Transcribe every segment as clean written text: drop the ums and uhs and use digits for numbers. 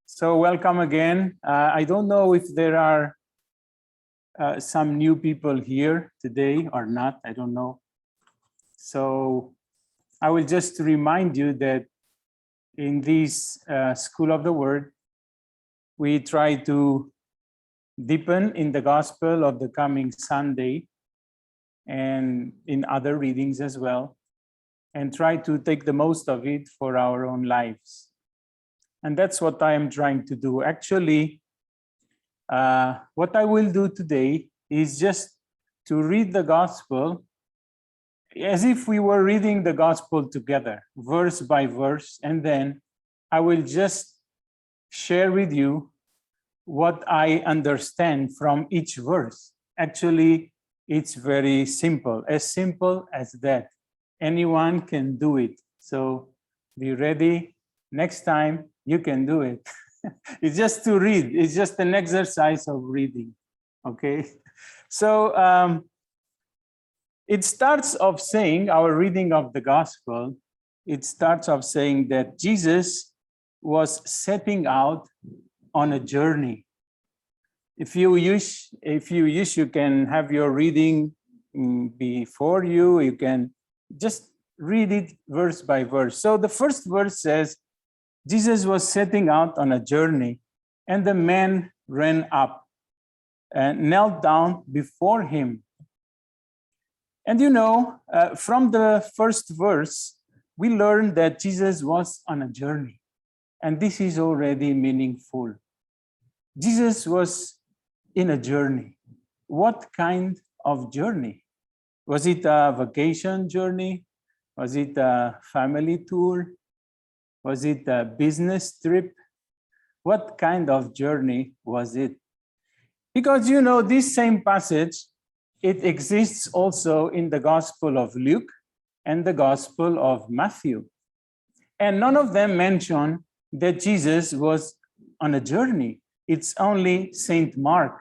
So welcome again. I don't know if there are some new people here today or not. I don't know. So I will just remind you that in this School of the Word, we try to deepen in the gospel of the coming Sunday and in other readings as well, and try to take the most of it for our own lives. And that's what I am trying to do. Actually, what I will do today is just to read the gospel as if we were reading the gospel together, verse by verse, and then I will just share with you what I understand from each verse. Actually, it's very simple as that. Anyone can do it. So be ready. Next time, you can do it. It's just to read. It's just an exercise of reading, okay? So it starts off saying, our reading of the gospel, it starts off saying that Jesus was setting out on a journey. If you wish, you can have your reading before you. You can just read it verse by verse. So the first verse says, Jesus was setting out on a journey, and the man ran up and knelt down before him. And you know, from the first verse, we learned that Jesus was on a journey, and this is already meaningful. Jesus was in a journey. What kind of journey? Was it a vacation journey? Was it a family tour? Was it a business trip? What kind of journey was it? Because you know, this same passage, it exists also in the Gospel of Luke and the Gospel of Matthew. And none of them mention that Jesus was on a journey. It's only Saint Mark.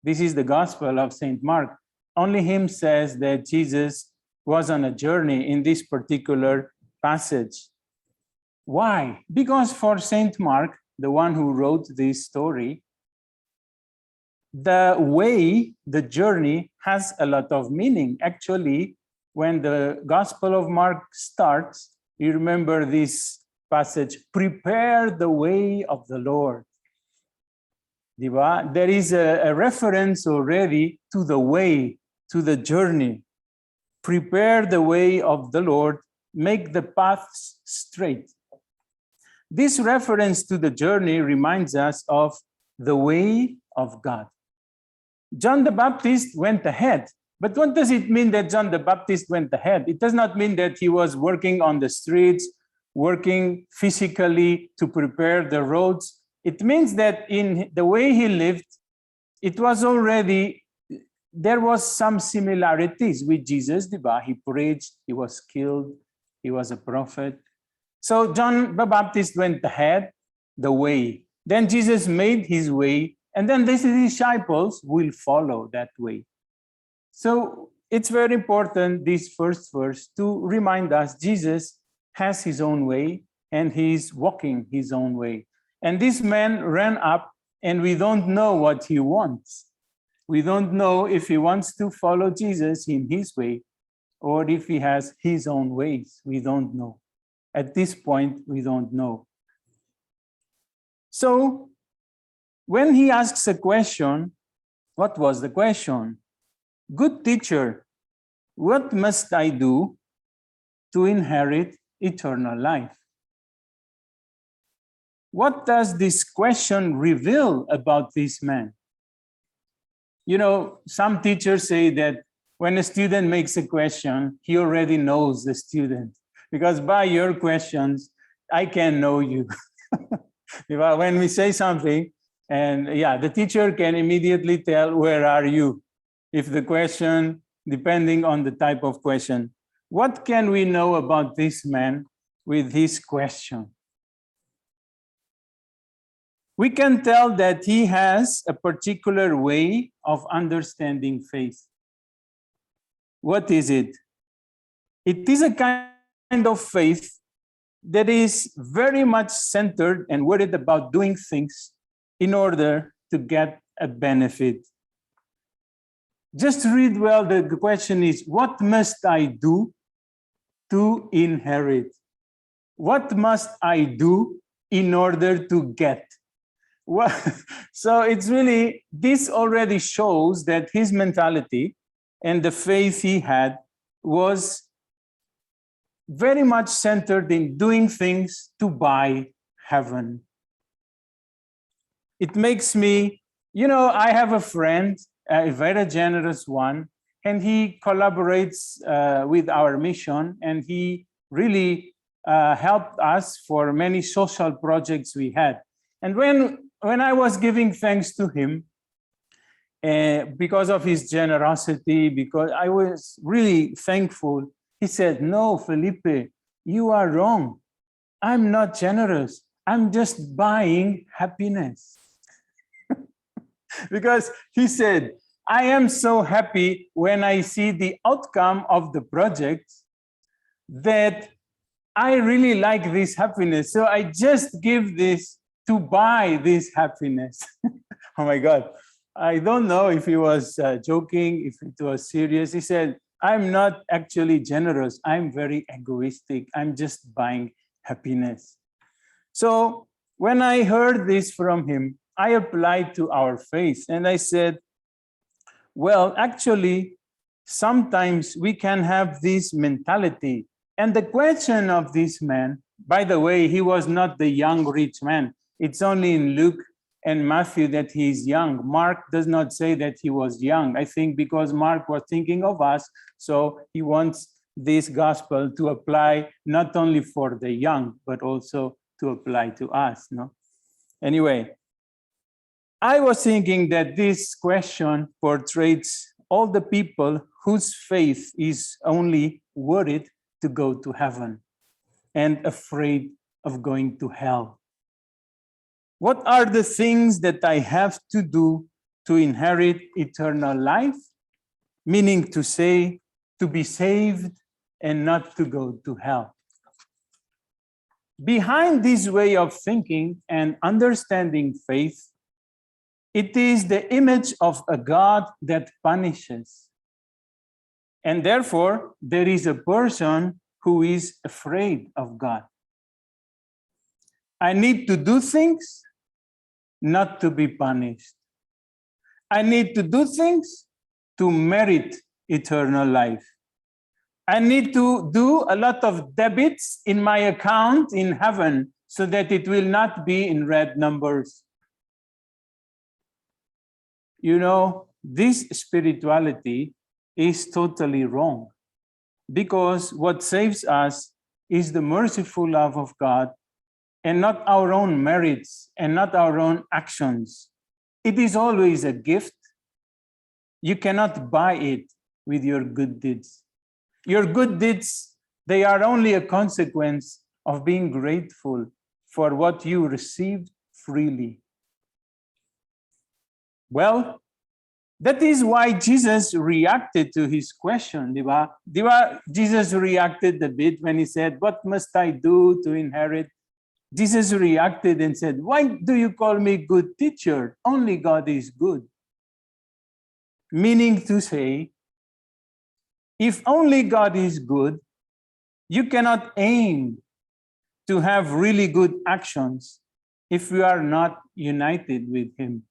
This is the Gospel of Saint Mark. Only him says that Jesus was on a journey in this particular passage. Why? Because for Saint Mark, the one who wrote this story, the way, the journey has a lot of meaning. Actually, when the Gospel of Mark starts, you remember this passage, prepare the way of the Lord. There is a reference already to the way, to the journey. Prepare the way of the Lord, make the paths straight. This reference to the journey reminds us of the way of God. John the Baptist went ahead. But what does it mean that John the Baptist went ahead? It does not mean that he was working on the streets, working physically to prepare the roads. It means that in the way he lived, it was already, there was some similarities with Jesus. He preached, he was killed, he was a prophet. So John the Baptist went ahead, the way. Then Jesus made his way, and then these disciples will follow that way. So it's very important, this first verse, to remind us Jesus has his own way, and he's walking his own way. And this man ran up, and we don't know what he wants. We don't know if he wants to follow Jesus in his way, or if he has his own ways. We don't know. At this point, we don't know. So when he asks a question, what was the question? Good teacher, what must I do to inherit eternal life? What does this question reveal about this man? You know, some teachers say that when a student makes a question, he already knows the student. Because by your questions, I can know you. When we say something, and the teacher can immediately tell, where are you? If the question, depending on the type of question. What can we know about this man with his question? We can tell that he has a particular way of understanding faith. What is it? It is a kind of faith that is very much centered and worried about doing things in order to get a benefit. Just read well, the question is, what must I do to inherit? What must I do in order to get? Well, so it's really, this already shows that his mentality and the faith he had was very much centered in doing things to buy heaven. It makes me, I have a friend, a very generous one, and he collaborates with our mission, and he really helped us for many social projects we had. And when I was giving thanks to him, because of his generosity, because I was really thankful, he said, "No, Filipe, you are wrong. I'm not generous. I'm just buying happiness." Because he said, "I am so happy when I see the outcome of the project that I really like this happiness. So I just give this to buy this happiness." Oh my God. I don't know if he was joking, if it was serious. He said, "I'm not actually generous. I'm very egoistic. I'm just buying happiness." So when I heard this from him, I applied to our faith and I said, well, actually, sometimes we can have this mentality. And the question of this man, by the way, he was not the young rich man. It's only in Luke and Matthew that he is young. Mark does not say that he was young. I think because Mark was thinking of us, so he wants this gospel to apply not only for the young, but also to apply to us. No? Anyway, I was thinking that this question portrays all the people whose faith is only worried to go to heaven and afraid of going to hell. What are the things that I have to do to inherit eternal life? Meaning to say, to be saved and not to go to hell. Behind this way of thinking and understanding faith, it is the image of a God that punishes. And therefore, there is a person who is afraid of God. I need to do things not to be punished. I need to do things to merit eternal life. I need to do a lot of debits in my account in heaven so that it will not be in red numbers. You know, this spirituality is totally wrong, because what saves us is the merciful love of God and not our own merits and not our own actions. It is always a gift. You cannot buy it with your good deeds. Your good deeds, they are only a consequence of being grateful for what you received freely. Well, that is why Jesus reacted to his question. Jesus reacted a bit when he said, "What must I do to inherit?" Jesus reacted and said, "Why do you call me good teacher? Only God is good." Meaning to say, if only God is good, you cannot aim to have really good actions if you are not united with him.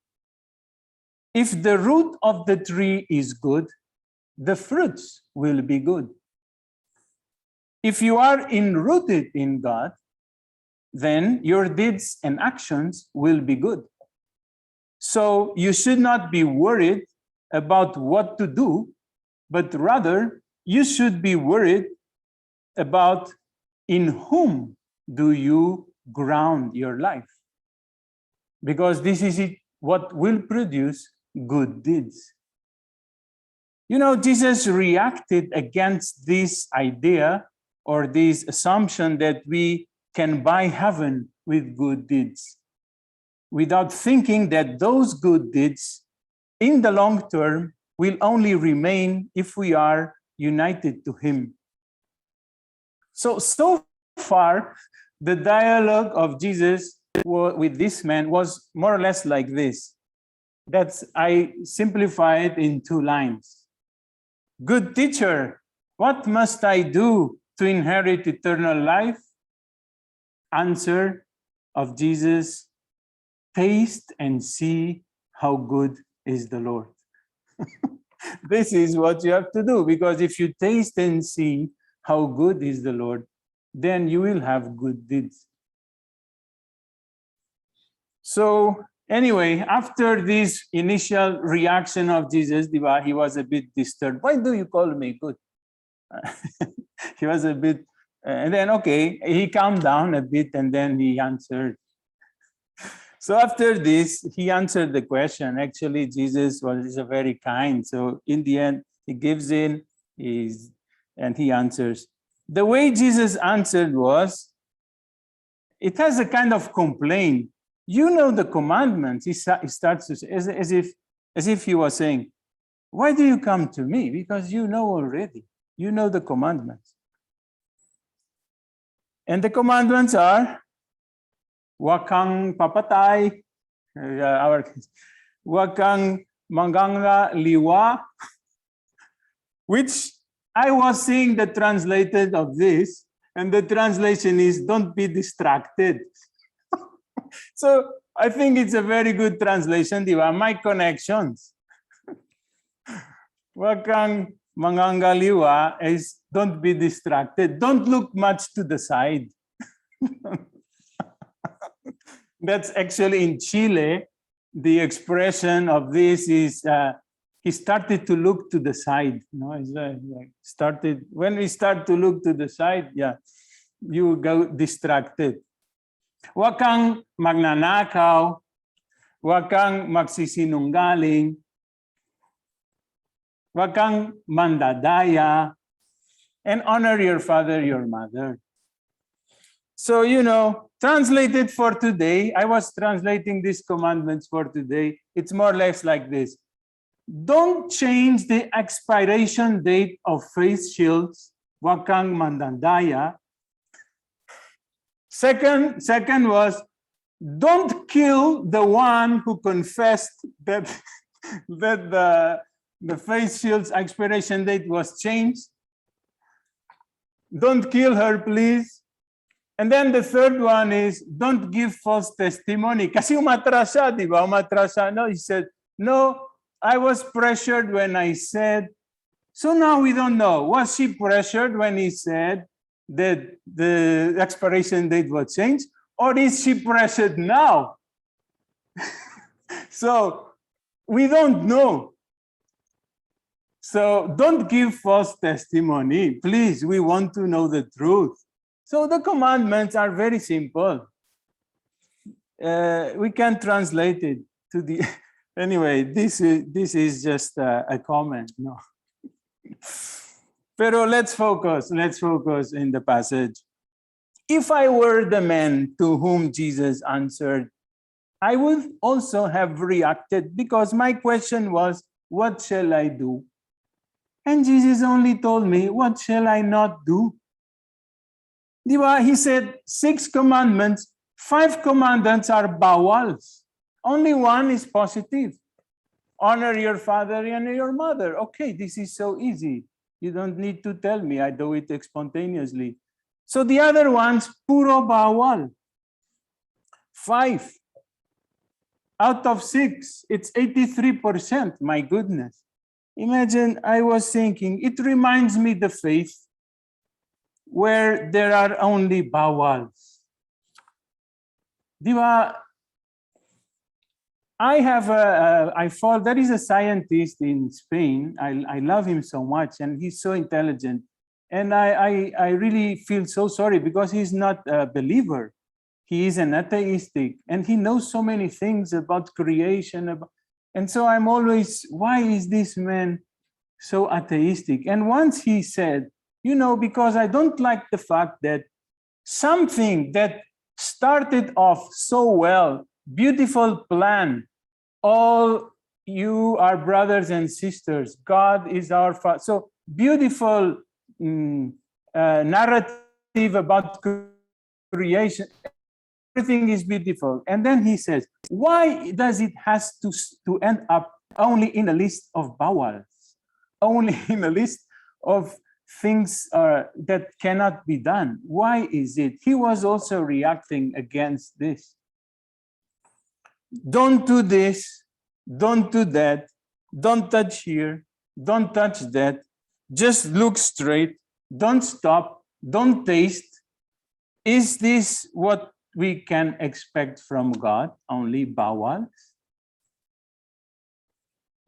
If the root of the tree is good, the fruits will be good. If you are enrooted in God, then your deeds and actions will be good. So you should not be worried about what to do, but rather you should be worried about in whom do you ground your life. Because this is it, what will produce good deeds. You know, Jesus reacted against this idea or this assumption that we can buy heaven with good deeds, without thinking that those good deeds in the long term will only remain if we are united to him. So far, The dialogue of Jesus with this man was more or less like this. I simplify it in 2 lines. Good teacher, what must I do to inherit eternal life? Answer of Jesus, taste and see how good is the Lord. This is what you have to do, because if you taste and see how good is the Lord, then you will have good deeds. So anyway, after this initial reaction of Jesus, he was a bit disturbed. Why do you call me good? He was a bit, and then, okay, he calmed down a bit and then he answered. So after this, he answered the question. Actually, Jesus is a very kind. So in the end, he gives in, and he answers. The way Jesus answered was, it has a kind of complaint. You know the commandments. He starts to say, as if he was saying, why do you come to me? Because you know already. You know the commandments. And the commandments are, wag kang papatay, wag kang mangangliwa, which I was seeing the translated of this, and the translation is, don't be distracted. So I think it's a very good translation, diba? My connections. Wag kang mangangliwa is, don't be distracted. Don't look much to the side. That's actually in Chile, the expression of this is, he started to look to the side. No, it's like when we start to look to the side, yeah, you go distracted. Wag kang magnanakaw, wag kang magsisinungaling, wag kang mandadaya, and honor your father, your mother. So, translated for today, I was translating these commandments for today. It's more or less like this. Don't change the expiration date of face shields, wag kang mandadaya. Second was, don't kill the one who confessed that the face shield's expiration date was changed. Don't kill her, please. And then the third one is, don't give false testimony. Kasi umatras siya, di ba? Umatras siya. No, he said, no, I was pressured when I said. So now we don't know. Was she pressured when he said that the expiration date was changed? Or is she pressured now? So we don't know. So don't give false testimony. Please, we want to know the truth. So the commandments are very simple. We can translate it to the... Anyway, this is just a comment. No. Pero let's focus in the passage. If I were the man to whom Jesus answered, I would also have reacted, because my question was, what shall I do? And Jesus only told me, what shall I not do? Diba? He said 6 commandments, 5 commandments are bawals. Only one is positive. Honor your father and your mother. Okay, this is so easy. You don't need to tell me. I do it spontaneously. So the other ones, puro bawal. 5 out of 6, it's 83%. My goodness. Imagine, I was thinking, it reminds me the faith where there are only bawals. Diba? There is a scientist in Spain. I love him so much, and he's so intelligent. And I really feel so sorry, because he's not a believer. He is an atheistic, and he knows so many things about creation. And so I'm always, why is this man so atheistic? And once he said, because I don't like the fact that something that started off so well, beautiful plan, all you are brothers and sisters, God is our Father. So beautiful narrative about creation, everything is beautiful. And then he says, why does it has to end up only in a list of bowels, only in a list of things that cannot be done? Why is it? He was also reacting against this. Don't do this, don't do that, don't touch here, don't touch that, just look straight, don't stop, don't taste. Is this what we can expect from God? Only bowels?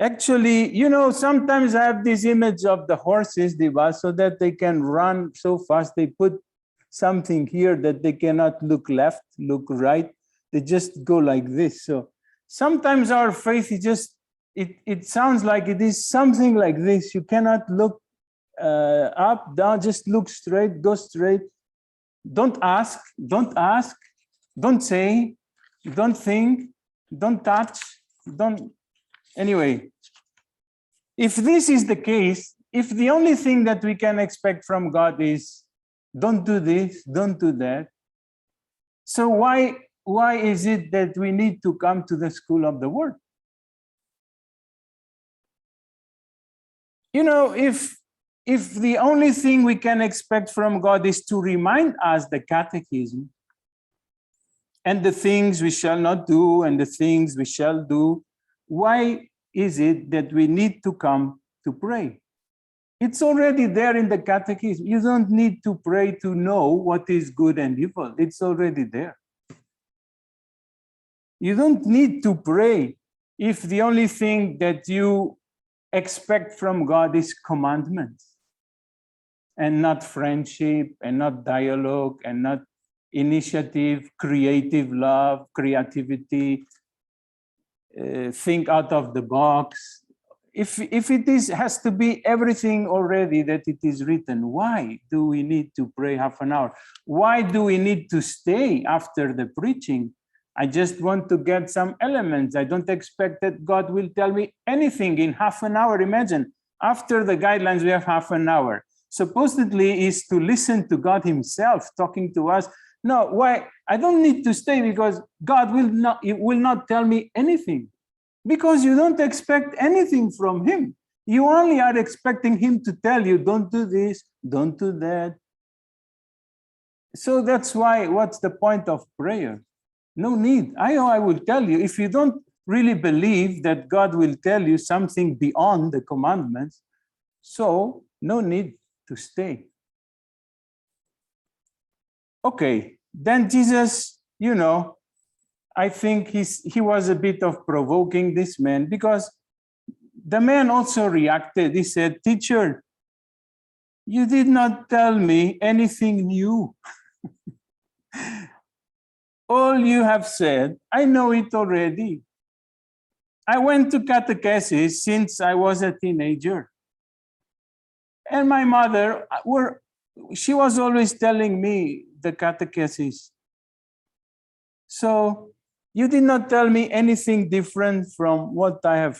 Actually, you know, sometimes I have this image of the horses, diba, so that they can run so fast. They put something here that they cannot look left, look right. They just go like this. So sometimes our faith is just, it sounds like it is something like this. You cannot look up, down, just look straight, go straight. Don't ask, don't say, don't think, don't touch, don't. Anyway, if this is the case, if the only thing that we can expect from God is don't do this, don't do that, so why is it that we need to come to the school of the word? You know, if the only thing we can expect from God is to remind us the catechism and the things we shall not do and the things we shall do, why is it that we need to come to pray? It's already there in the catechism. You don't need to pray to know what is good and evil. It's already there. You don't need to pray if the only thing that you expect from God is commandments and not friendship and not dialogue and not initiative, creative love, creativity, think out of the box. If it has to be everything already that it is written, why do we need to pray half an hour? Why do we need to stay after the preaching? I just want to get some elements. I don't expect that God will tell me anything in half an hour. Imagine, after the guidelines, we have half an hour. Supposedly is to listen to God himself talking to us. No, why? I don't need to stay because God will not tell me anything. Because you don't expect anything from him. You only are expecting him to tell you, don't do this, don't do that. So that's why, what's the point of prayer? No need. I will tell you, if you don't really believe that God will tell you something beyond the commandments, so no need to stay. Okay, then Jesus, you know, I think he was a bit of provoking this man because the man also reacted. He said, "Teacher, you did not tell me anything new. All you have said, I know it already. I went to catechesis since I was a teenager. And my mother, she was always telling me the catechesis. So you did not tell me anything different from what I have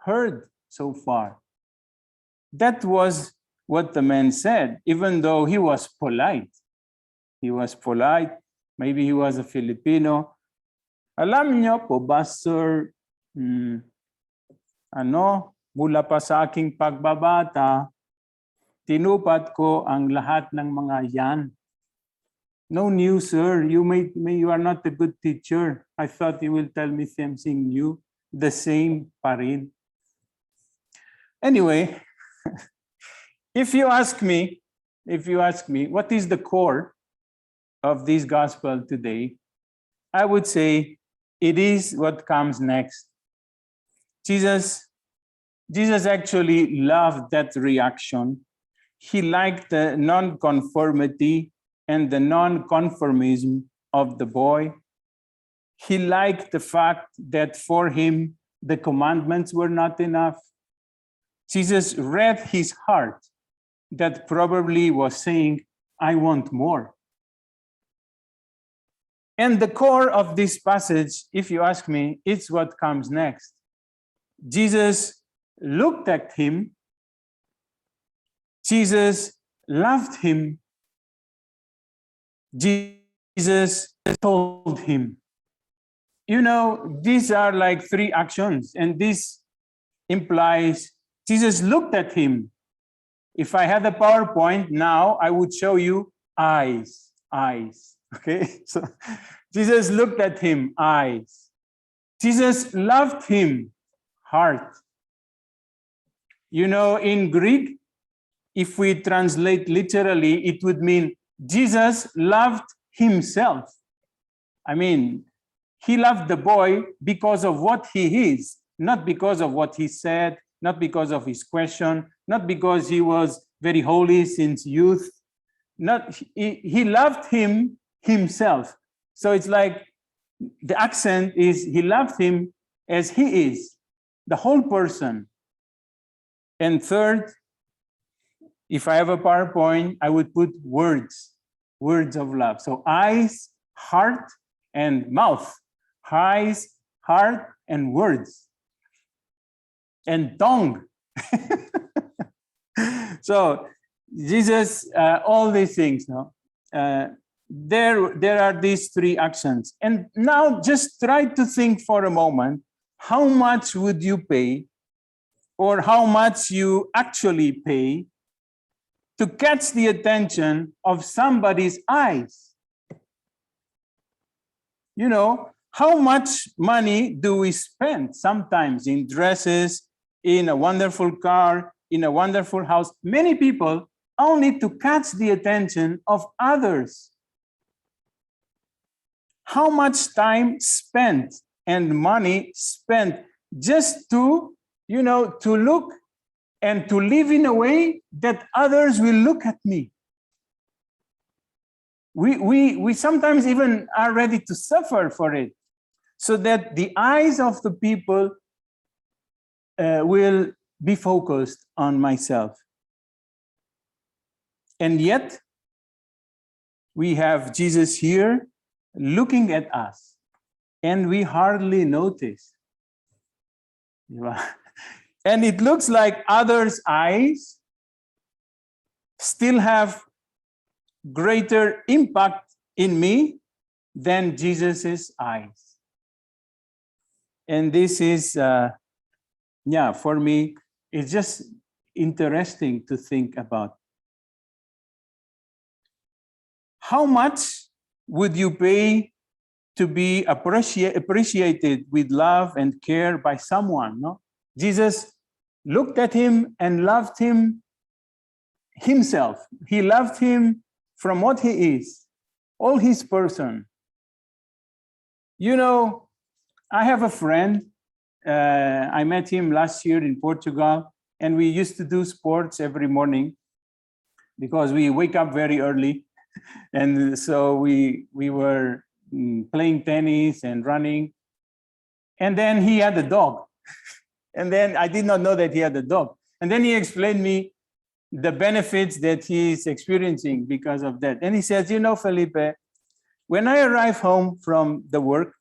heard so far." That was what the man said, even though he was polite. He was polite. Maybe he was a Filipino. Alam niyo po ba, sir, mula pa sa aking pagbabata, tinupat ko ang lahat ng mga yan. No new, sir. You are not a good teacher. I thought you will tell me something new. The same pa rin. Anyway, if you ask me, what is the core of this gospel today, I would say it is what comes next. Jesus actually loved that reaction. He liked the non-conformity and the non-conformism of the boy. He liked the fact that for him, the commandments were not enough. Jesus read his heart that probably was saying, I want more. And the core of this passage, if you ask me, it's what comes next. Jesus looked at him. Jesus loved him. Jesus Jesus told him. You know, these are like three actions, and this implies Jesus looked at him. If I had a PowerPoint now, I would show you eyes. Okay, so Jesus looked at him, eyes. Jesus loved him, heart. You know, in Greek, if we translate literally, it would mean Jesus loved himself. I mean, he loved the boy because of what he is, not because of what he said, not because of his question, not because he was very holy since youth. He loved him himself. So it's like the accent is he loved him as he is, the whole person. And third, if I have a PowerPoint, I would put words of love. So eyes, heart, and mouth. Eyes, heart, and words. And tongue. So Jesus, all these things, no? There are these three actions. And now just try to think for a moment, how much would you pay, or how much you actually pay to catch the attention of somebody's eyes? You know, how much money do we spend sometimes in dresses, in a wonderful car, in a wonderful house? Many people only to catch the attention of others. How much time spent and money spent just to, you know, to look and to live in a way that others will look at me. We sometimes even are ready to suffer for it, so that the eyes of the people will be focused on myself. And yet, we have Jesus here looking at us, and we hardly notice. And it looks like others' eyes still have greater impact in me than Jesus's eyes. And this is, for me, it's just interesting to think about. How much would you pay to be appreciated with love and care by someone? No? Jesus looked at him and loved him himself. He loved him from what he is, all his person. You know, I have a friend. I met him last year in Portugal, and we used to do sports every morning because we wake up very early. And so we were playing tennis and running. And then he had a dog. And then I did not know that he had a dog. And then he explained me the benefits that he's experiencing because of that. And he says, you know, Filipe, when I arrive home from the work,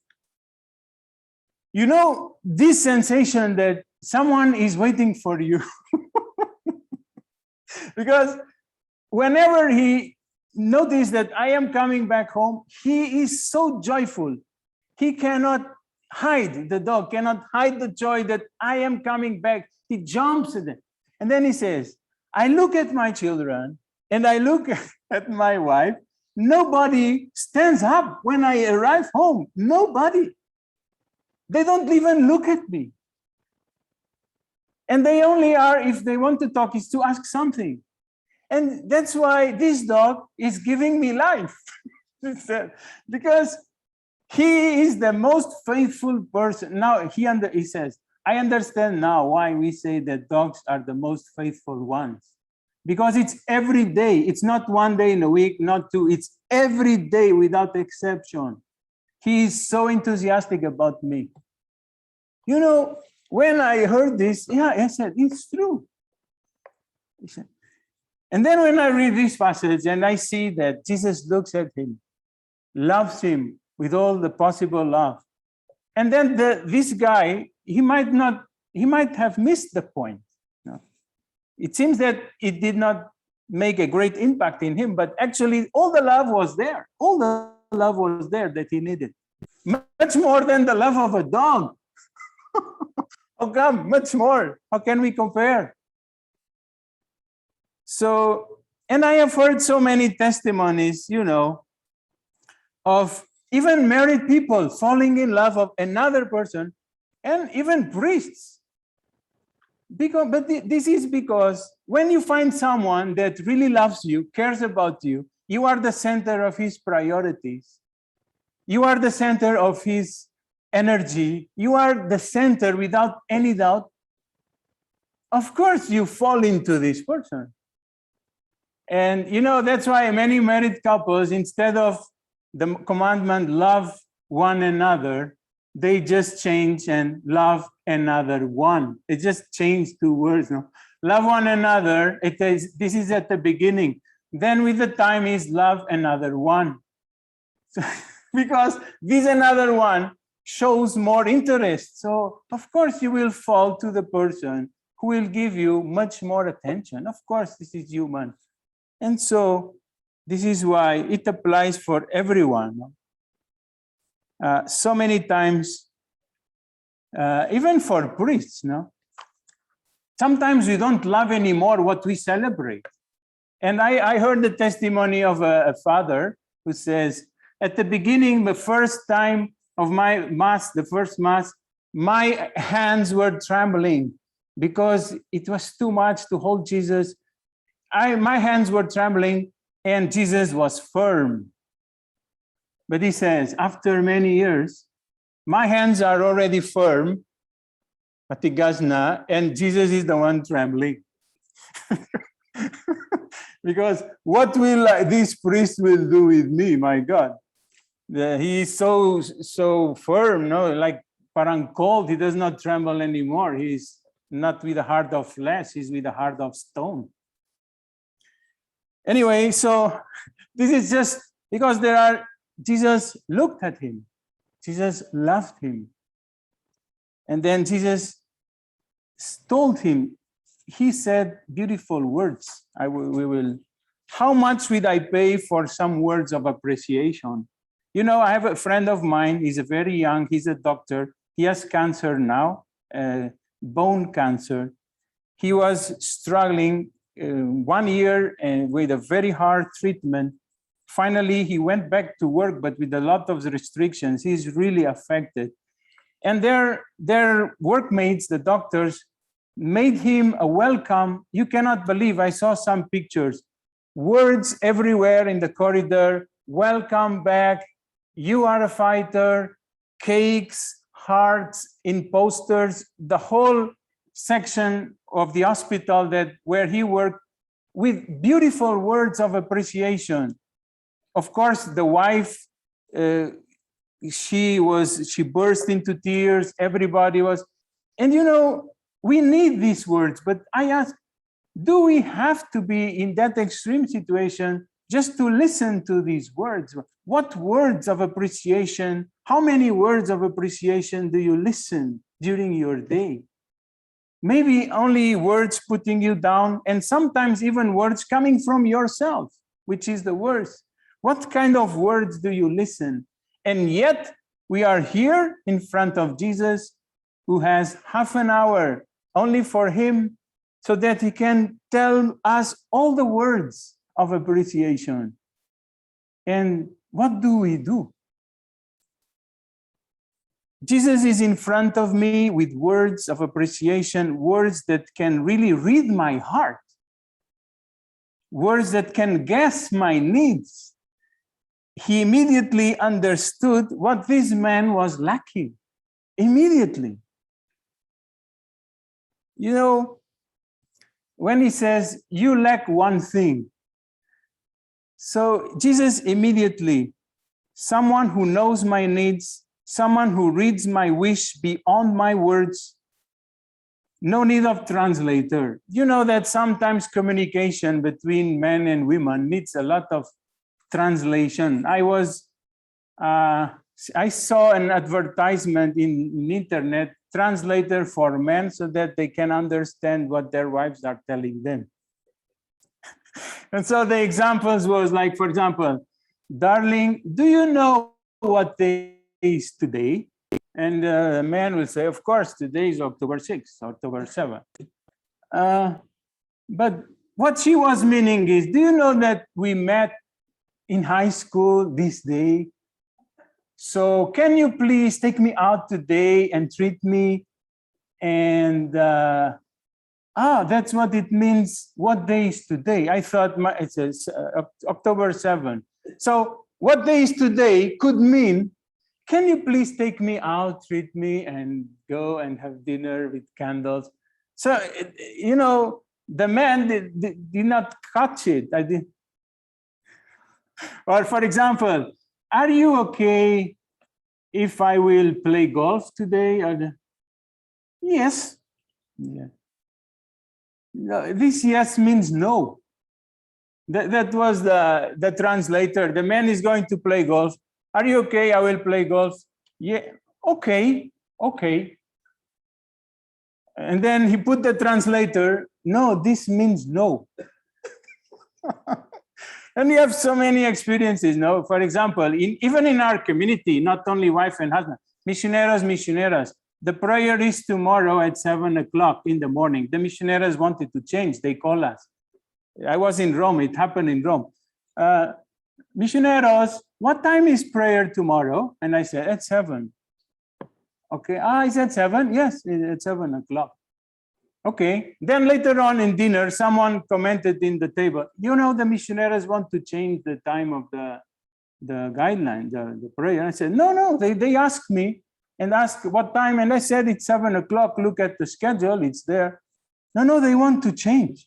you know, this sensation that someone is waiting for you. Because whenever he notices that I am coming back home, he is so joyful. He cannot hide, the dog cannot hide the joy that I am coming back. He jumps at it. And then he says, I look at my children and I look at my wife. Nobody stands up when I arrive home. Nobody. They don't even look at me. And they only are, if they want to talk, is to ask something. And that's why this dog is giving me life. Because he is the most faithful person. Now, he says, I understand now why we say that dogs are the most faithful ones. Because it's every day. It's not one day in a week, not two. It's every day without exception. He is so enthusiastic about me. You know, when I heard this, I said, it's true. And then when I read this passage and I see that Jesus looks at him, loves him with all the possible love. And then this guy, he might have missed the point. No? It seems that it did not make a great impact in him, but actually all the love was there. All the love was there that he needed. Much more than the love of a dog. Oh God, much more. How can we compare? So, and I have heard so many testimonies, of even married people falling in love of another person, and even priests. But this is because when you find someone that really loves you, cares about you, you are the center of his priorities. You are the center of his energy. You are the center without any doubt. Of course, you fall into this person. And that's why many married couples, instead of the commandment, love one another, they just change and love another one. It just changed 2 words. No? Love one another. This is at the beginning. Then with the time is love another one. So, because this another one shows more interest. So of course you will fall to the person who will give you much more attention. Of course, this is human. And so this is why it applies for everyone. So many times, even for priests, sometimes we don't love anymore what we celebrate. And I heard the testimony of a father who says, at the beginning, the first time of my Mass, the first Mass, my hands were trembling because it was too much to hold Jesus. My hands were trembling and Jesus was firm. But he says, after many years, my hands are already firm, patigazna, and Jesus is the one trembling. Because what will this priest will do with me, my God? He is so firm, like parang cold. He does not tremble anymore. He's not with a heart of flesh. He's with a heart of stone. Anyway, so this is just because Jesus looked at him. Jesus loved him. And then Jesus told him, he said beautiful words. How much would I pay for some words of appreciation? I have a friend of mine, he's very young, he's a doctor. He has cancer now, bone cancer. He was struggling 1 year with a very hard treatment. Finally, he went back to work, but with a lot of restrictions. He's really affected. And their workmates, the doctors, made him a welcome. You cannot believe, I saw some pictures. Words everywhere in the corridor, welcome back, you are a fighter, cakes, hearts in posters, the whole section of the hospital where he worked, with beautiful words of appreciation. Of course, the wife, she burst into tears. Everybody was, and we need these words. But I ask, do we have to be in that extreme situation just to listen to these words? What words of appreciation? How many words of appreciation do you listen during your day? Maybe only words putting you down, and sometimes even words coming from yourself, which is the worst. What kind of words do you listen? And yet we are here in front of Jesus, who has half an hour only for him, so that he can tell us all the words of appreciation. And what do we do? Jesus is in front of me with words of appreciation, words that can really read my heart, words that can guess my needs. He immediately understood what this man was lacking. Immediately. When he says, you lack one thing. So Jesus immediately, someone who knows my needs, someone who reads my wish beyond my words, no need of translator. You know that sometimes communication between men and women needs a lot of translation. I saw an advertisement in internet, translator for men, so that they can understand what their wives are telling them. And so the examples was like, for example, darling, do you know what day is today? And the man will say, of course, today is October 6th, October 7th. But what she was meaning is, do you know that we met in high school this day? So can you please take me out today and treat me? And that's what it means. What day is today? I thought it says October 7th. So what day is today could mean, can you please take me out, treat me, and go and have dinner with candles? So, you know, the man did not catch it. I did. Or for example, are you okay if I will play golf today? Yes. Yeah. No, this yes means no. That was the translator. The man is going to play golf. Are you okay? I will play golf. Yeah, okay, okay. And then he put the translator, no, this means no. And we have so many experiences, no? For example, even in our community, not only wife and husband, missioneras, the prayer is tomorrow at 7 o'clock in the morning. The missioneras wanted to change, they call us. I was in Rome, it happened in Rome. Missioneros, what time is prayer tomorrow? And I said, at 7. Okay, is it 7? Yes, it's 7 o'clock. Okay, then later on in dinner, someone commented in the table, you know, the missioneras want to change the time of the guideline, the prayer. And I said, no, they asked me and asked what time. And I said, it's 7 o'clock, look at the schedule, it's there. No, they want to change.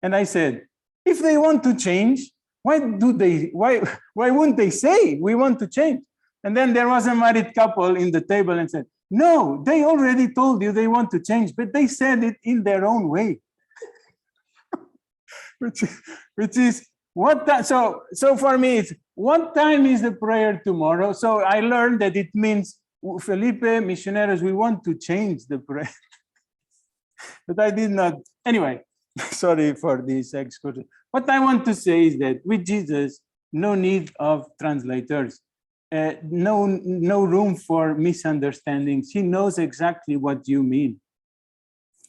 And I said, if they want to change, why wouldn't they say we want to change? And then there was a married couple in the table and said, no, they already told you they want to change, but they said it in their own way. which is what time? So for me, it's what time is the prayer tomorrow? So I learned that it means, Filipe, missionaries, we want to change the prayer. But I did not. Anyway, sorry for this excursion. What I want to say is that with Jesus, no need of translators. No room for misunderstandings. He knows exactly what you mean.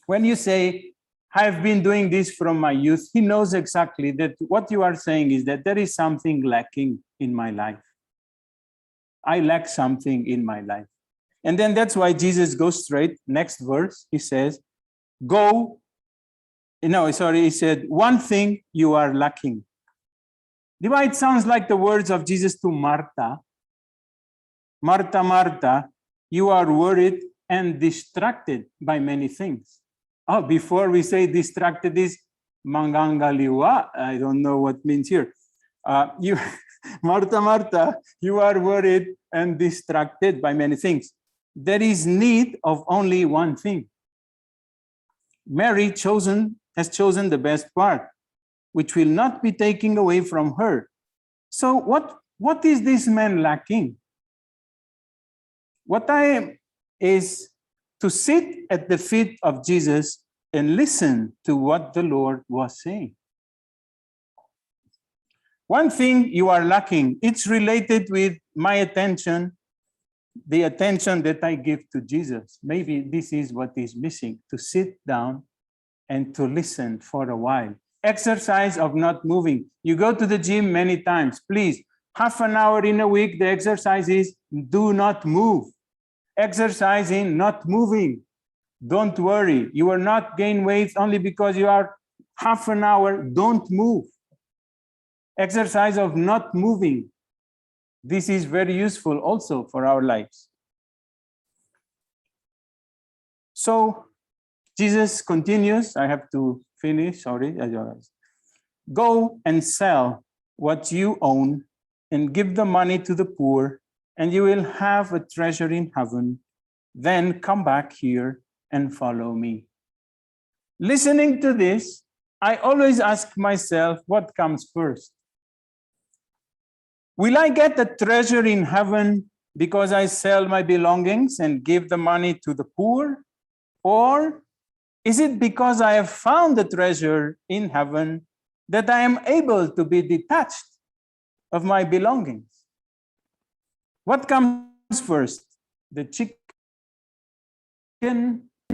When you say, I've been doing this from my youth, he knows exactly that what you are saying is that there is something lacking in my life. I lack something in my life. And then that's why Jesus goes straight. Next verse, he says, he said, one thing you are lacking. It sounds like the words of Jesus to Martha. Martha, Martha, you are worried and distracted by many things. Before we say distracted is mangangaliwa. I don't know what means here. Martha, Martha, you are worried and distracted by many things. There is need of only one thing. Mary has chosen the best part, which will not be taken away from her. So what is this man lacking? What I am is to sit at the feet of Jesus and listen to what the Lord was saying. One thing you are lacking, it's related with my attention, the attention that I give to Jesus. Maybe this is what is missing, to sit down and to listen for a while. Exercise of not moving. You go to the gym many times, please. Half an hour in a week, the exercise is do not move. Exercise in not moving. Don't worry. You will not gain weight only because you are half an hour. Don't move. Exercise of not moving. This is very useful also for our lives. So Jesus continues. I have to finish, sorry. Go and sell what you own and give the money to the poor, and you will have a treasure in heaven. Then come back here and follow me. Listening to this, I always ask myself, what comes first? Will I get a treasure in heaven because I sell my belongings and give the money to the poor? Or is it because I have found the treasure in heaven that I am able to be detached of my belongings. What comes first, the chicken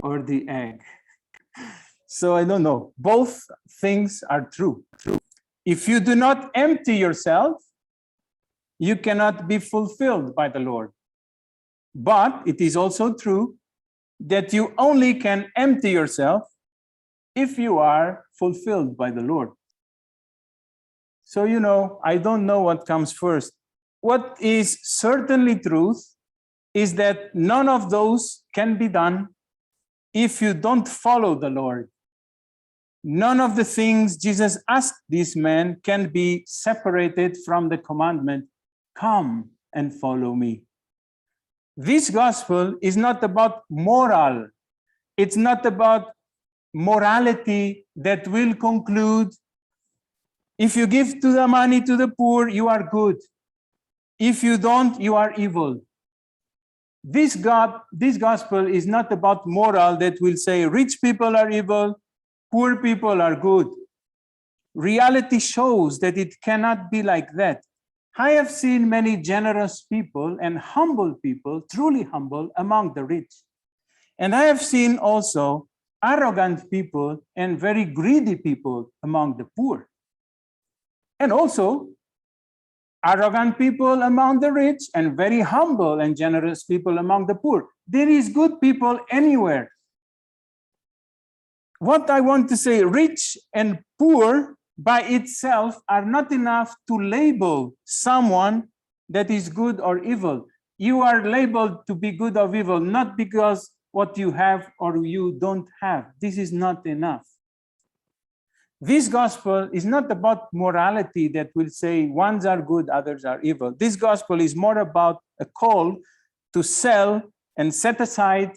or the egg? So I don't know. Both things are true. If you do not empty yourself, you cannot be fulfilled by the Lord. But it is also true that you only can empty yourself if you are fulfilled by the Lord. So, I don't know what comes first. What is certainly truth is that none of those can be done if you don't follow the Lord. None of the things Jesus asked this man can be separated from the commandment, come and follow me. This gospel is not about moral. It's not about morality that will conclude, if you give to the money to the poor, you are good. If you don't, you are evil. This gospel is not about moral that will say rich people are evil, poor people are good. Reality shows that it cannot be like that. I have seen many generous people and humble people, truly humble, among the rich. And I have seen also arrogant people and very greedy people among the poor. And also arrogant people among the rich and very humble and generous people among the poor. There is good people anywhere. What I want to say, rich and poor by itself are not enough to label someone that is good or evil. You are labeled to be good or evil, not because what you have or you don't have. This is not enough. This gospel is not about morality that will say ones are good, others are evil. This gospel is more about a call to sell and set aside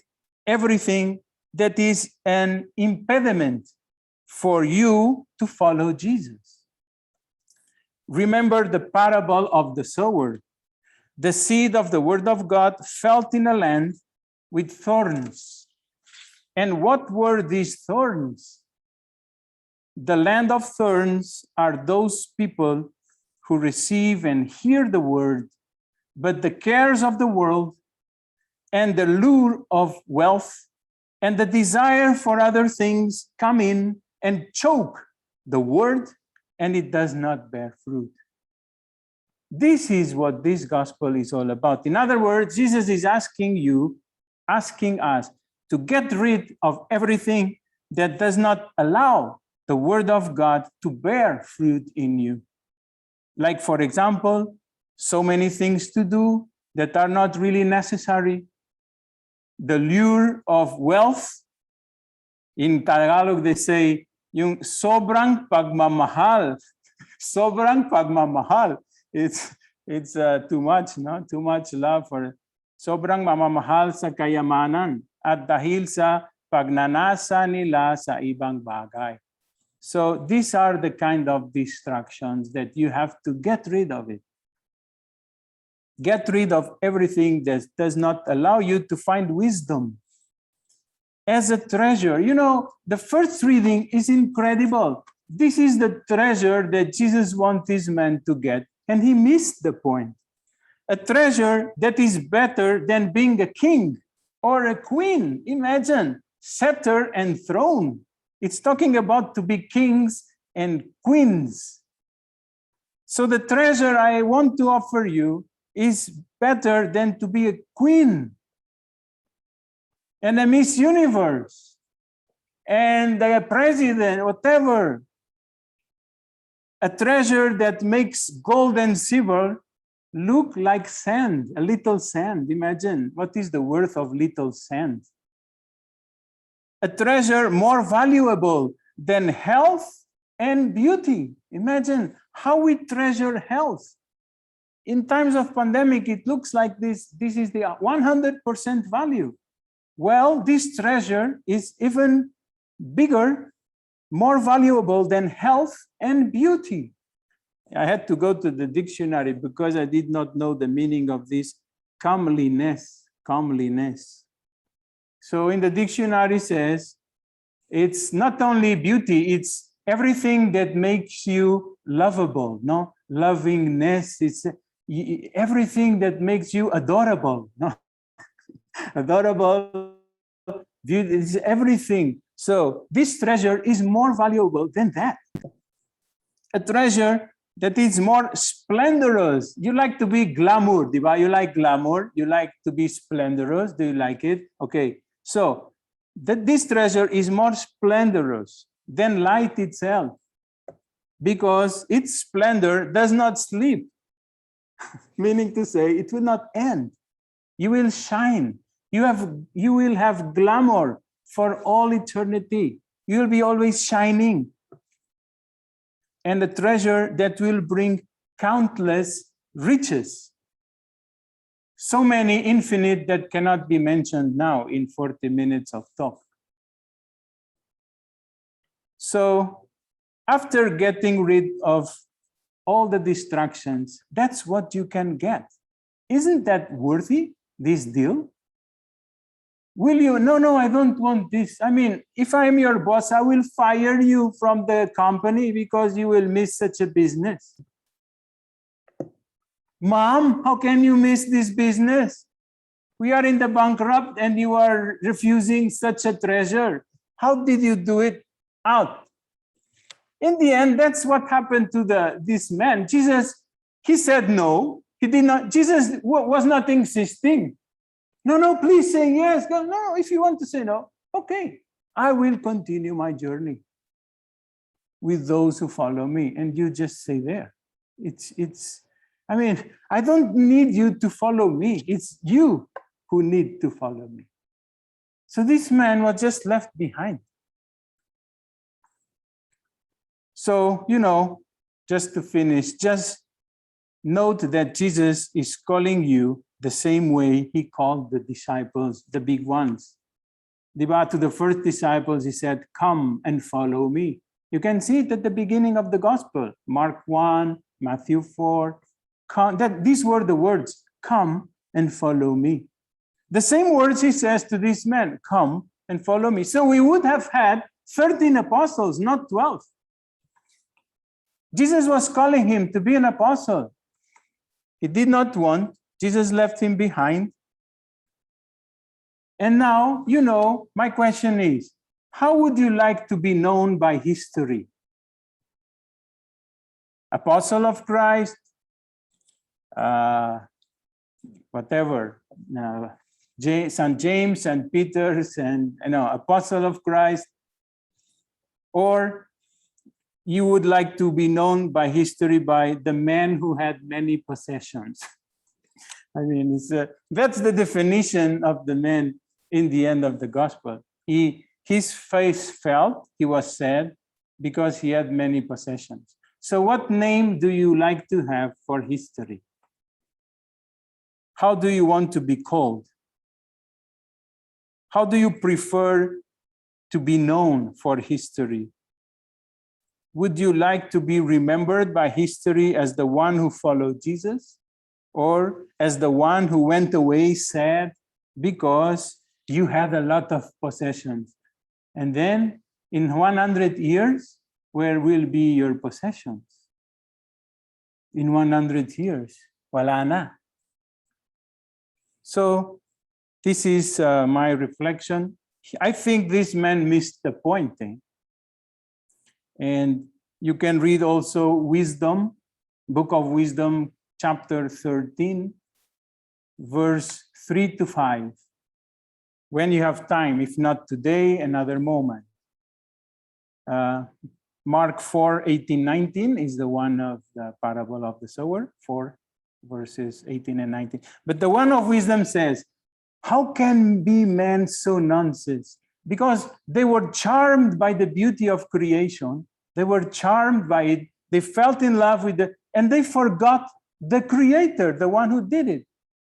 everything that is an impediment for you to follow Jesus. Remember the parable of the sower. The seed of the word of God fell in a land with thorns. And what were these thorns? The land of thorns are those people who receive and hear the word, but the cares of the world and the lure of wealth and the desire for other things come in and choke the word, and it does not bear fruit. This is what this gospel is all about. In other words, Jesus is asking us to get rid of everything that does not allow the word of God to bear fruit in you. Like, for example, so many things to do that are not really necessary. The lure of wealth. In Tagalog, they say, yung sobrang pagmamahal. Sobrang pagmamahal. It's too much, no? Too much love for sobrang mamamahal sa kayamanan at dahil sa pagnanasa nila sa ibang bagay. So these are the kind of distractions that you have to get rid of it. Get rid of everything that does not allow you to find wisdom as a treasure. The first reading is incredible. This is the treasure that Jesus wants this man to get, and he missed the point. A treasure that is better than being a king or a queen. Imagine, scepter and throne. It's talking about to be kings and queens. So the treasure I want to offer you is better than to be a queen and a Miss Universe and a president, whatever. A treasure that makes gold and silver look like sand, a little sand. Imagine, what is the worth of little sand? A treasure more valuable than health and beauty. Imagine how we treasure health. In times of pandemic, it looks like this is the 100% value. Well, this treasure is even bigger, more valuable than health and beauty. I had to go to the dictionary because I did not know the meaning of this comeliness. So in the dictionary says, it's not only beauty, it's everything that makes you lovable, no? Lovingness, it's everything that makes you adorable, no? Adorable, it's everything. So this treasure is more valuable than that. A treasure that is more splendorous. You like to be glamour, diba? You like glamour, you like to be splendorous. Do you like it? Okay, so this treasure is more splendorous than light itself, because its splendor does not sleep, meaning to say it will not end. You will shine. You will have glamour for all eternity. You will be always shining. And a treasure that will bring countless riches. So many, infinite, that cannot be mentioned now in 40 minutes of talk. So after getting rid of all the distractions, that's what you can get. Isn't that worthy, this deal? Will you? No, I don't want this. I mean, if I'm your boss, I will fire you from the company because you will miss such a business. Mom, how can you miss this business? We are in the bankrupt and you are refusing such a treasure. How did you do it out? In the end, that's what happened to this man. Jesus, he said no. He did not. Jesus was not insisting. No, please say yes. No, if you want to say no, okay. I will continue my journey with those who follow me. And you just say there. I mean, I don't need you to follow me. It's you who need to follow me. So this man was just left behind. So, just to finish, just note that Jesus is calling you the same way he called the disciples, the big ones. To the first disciples, he said, come and follow me. You can see it at the beginning of the gospel, Mark 1, Matthew 4. These were the words, come and follow me. The same words he says to this man, come and follow me. So we would have had 13 apostles, not 12. Jesus was calling him to be an apostle. He did not want. Jesus left him behind. And now, my question is, how would you like to be known by history? Apostle of Christ, whatever, St. James, St. Peter's, and Apostle of Christ, or you would like to be known by history by the man who had many possessions. I mean, that's the definition of the man in the end of the gospel. His face felt, he was sad, because he had many possessions. So what name do you like to have for history? How do you want to be called? How do you prefer to be known for history? Would you like to be remembered by history as the one who followed Jesus, or as the one who went away sad because you had a lot of possessions? And then in 100 years, where will be your possessions? In 100 years, wala na. So this is my reflection. I think this man missed the point. And you can read also Wisdom, Book of Wisdom, chapter 13, verse 3 to 5. When you have time, if not today, another moment. Mark 4, 18, 19 is the one of the parable of the sower, 4 verses 18 and 19. But the one of wisdom says, how can be men so nonsense? Because they were charmed by the beauty of creation. They were charmed by it. They felt in love with it, and they forgot the creator, the one who did it.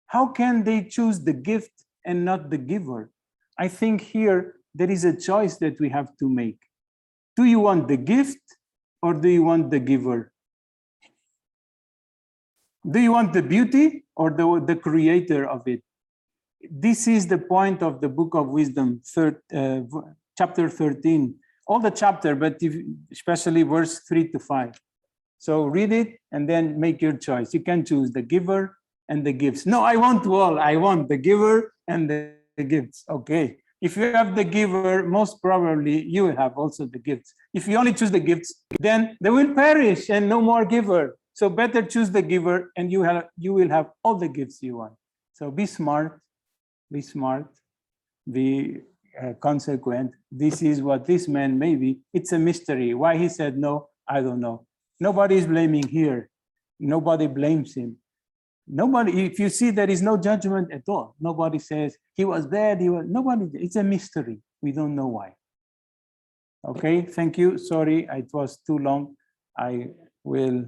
How can they choose the gift and not the giver? I think here there is a choice that we have to make. Do you want the gift or do you want the giver? Do you want the beauty or the creator of it? This is the point of the Book of Wisdom, chapter 13. All the chapter, but especially verse 3 to 5. So read it and then make your choice. You can choose the giver and the gifts. No, I want all. I want the giver and the gifts. Okay. If you have the giver, most probably you will have also the gifts. If you only choose the gifts, then they will perish and no more giver. So better choose the giver and you will have all the gifts you want. So be smart, be consequent. This is what this man maybe. It's a mystery. Why he said no, I don't know. Nobody is blaming here. Nobody blames him. Nobody, if you see, there is no judgment at all. Nobody says he was bad, nobody, it's a mystery. We don't know why. Okay, thank you. Sorry, it was too long. I will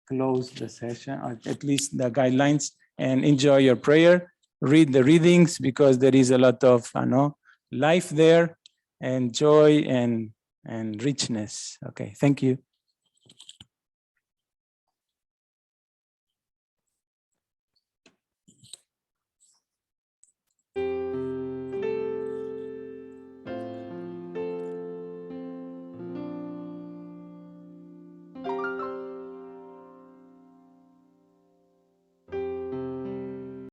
close the session, or at least the guidelines, and enjoy your prayer. Read the readings because there is a lot of life there and joy and richness. Okay, thank you.